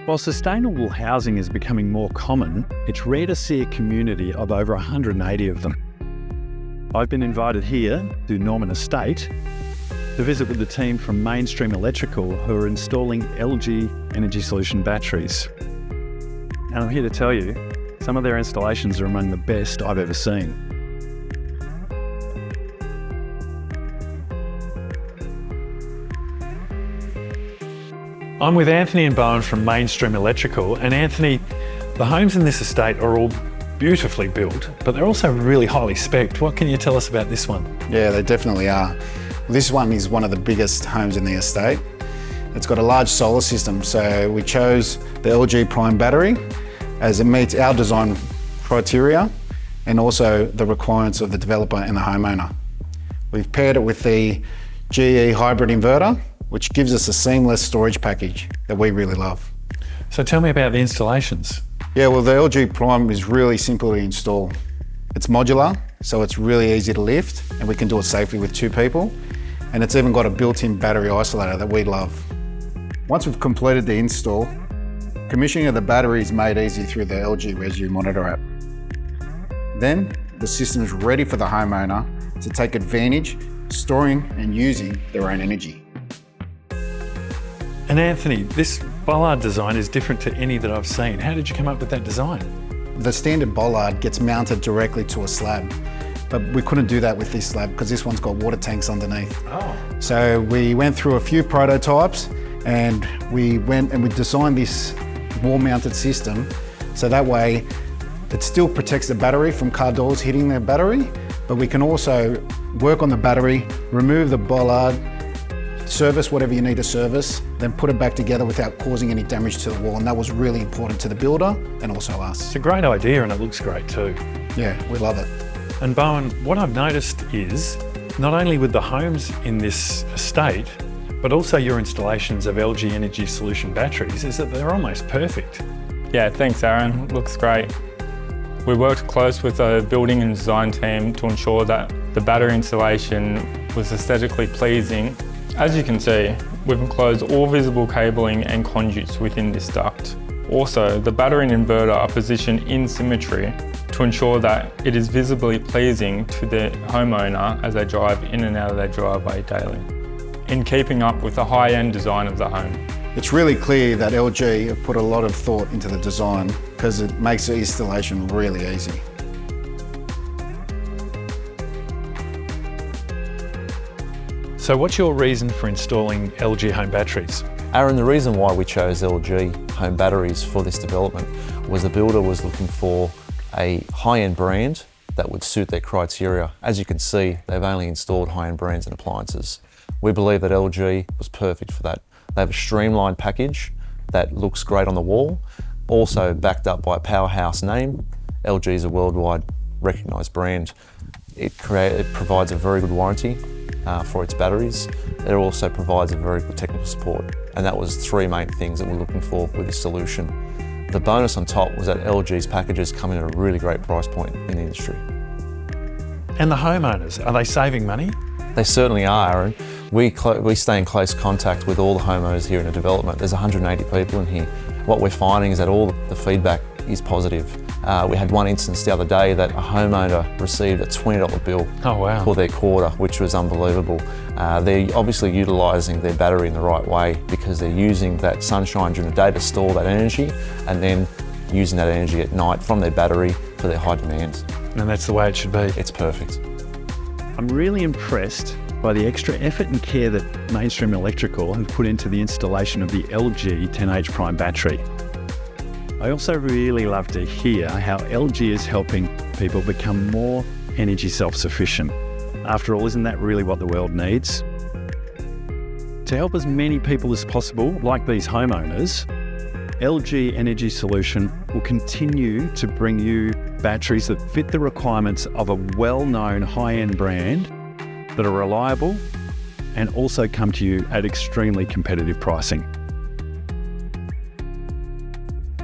While sustainable housing is becoming more common, it's rare to see a community of over 180 of them. I've been invited here to Norman Estate to visit with the team from Mainstream Electrical who are installing LG Energy Solution batteries. And I'm here to tell you, some of their installations are among the best I've ever seen. I'm with Anthony and Bowen from Mainstream Electrical, and Anthony, the homes in this estate are all beautifully built, but they're also really highly spec'd. What can you tell us about this one? Yeah, they definitely are. This one is one of the biggest homes in the estate. It's got a large solar system, so we chose the LG Prime battery as it meets our design criteria and also the requirements of the developer and the homeowner. We've paired it with the GE hybrid inverter, which gives us a seamless storage package that we really love. So tell me about the installations. Yeah, well, the LG Prime is really simple to install. It's modular, so it's really easy to lift, and we can do it safely with 2 people. And it's even got a built-in battery isolator that we love. Once we've completed the install, commissioning of the battery is made easy through the LG Resu Monitor app. Then, the system is ready for the homeowner to take advantage, storing and using their own energy. And Anthony, this bollard design is different to any that I've seen. How did you come up with that design? The standard bollard gets mounted directly to a slab, but we couldn't do that with this slab because this one's got water tanks underneath. Oh. So we went through a few prototypes and we designed this wall-mounted system so that way it still protects the battery from car doors hitting the battery, but we can also work on the battery, remove the bollard, service whatever you need to service, then put it back together without causing any damage to the wall. And that was really important to the builder and also us. It's a great idea and it looks great too. Yeah, we love it. And Bowen, what I've noticed is not only with the homes in this estate, but also your installations of LG Energy Solution batteries is that they're almost perfect. Yeah, thanks Aaron, looks great. We worked close with the building and design team to ensure that the battery installation was aesthetically pleasing. As you can see, we've enclosed all visible cabling and conduits within this duct. Also, the battery and inverter are positioned in symmetry to ensure that it is visibly pleasing to the homeowner as they drive in and out of their driveway daily, in keeping up with the high-end design of the home. It's really clear that LG have put a lot of thought into the design because it makes the installation really easy. So what's your reason for installing LG home batteries? Aaron, the reason why we chose LG home batteries for this development was the builder was looking for a high-end brand that would suit their criteria. As you can see, they've only installed high-end brands and appliances. We believe that LG was perfect for that. They have a streamlined package that looks great on the wall, also backed up by a powerhouse name. LG is a worldwide recognised brand. It provides a very good warranty for its batteries. It also provides a very good technical support, and that was 3 main things that we're looking for with this solution. The bonus on top was that LG's packages come in at a really great price point in the industry. And the homeowners, are they saving money? They certainly are, Aaron. We stay in close contact with all the homeowners here in the development. There's 180 people in here. What we're finding is that all the feedback is positive. We had one instance the other day that a homeowner received a $20 bill for their quarter, which was unbelievable. They're obviously utilising their battery in the right way because they're using that sunshine during the day to store that energy and then using that energy at night from their battery for their high demands. And that's the way it should be. It's perfect. I'm really impressed by the extra effort and care that Mainstream Electrical have put into the installation of the LG 10H Prime battery. I also really love to hear how LG is helping people become more energy self-sufficient. After all, isn't that really what the world needs? To help as many people as possible, like these homeowners, LG Energy Solution will continue to bring you batteries that fit the requirements of a well-known high-end brand that are reliable and also come to you at extremely competitive pricing.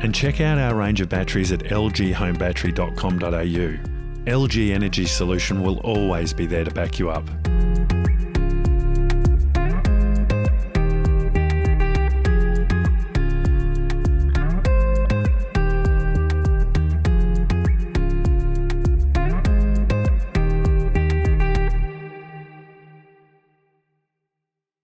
And check out our range of batteries at lghomebattery.com.au. LG Energy Solution will always be there to back you up.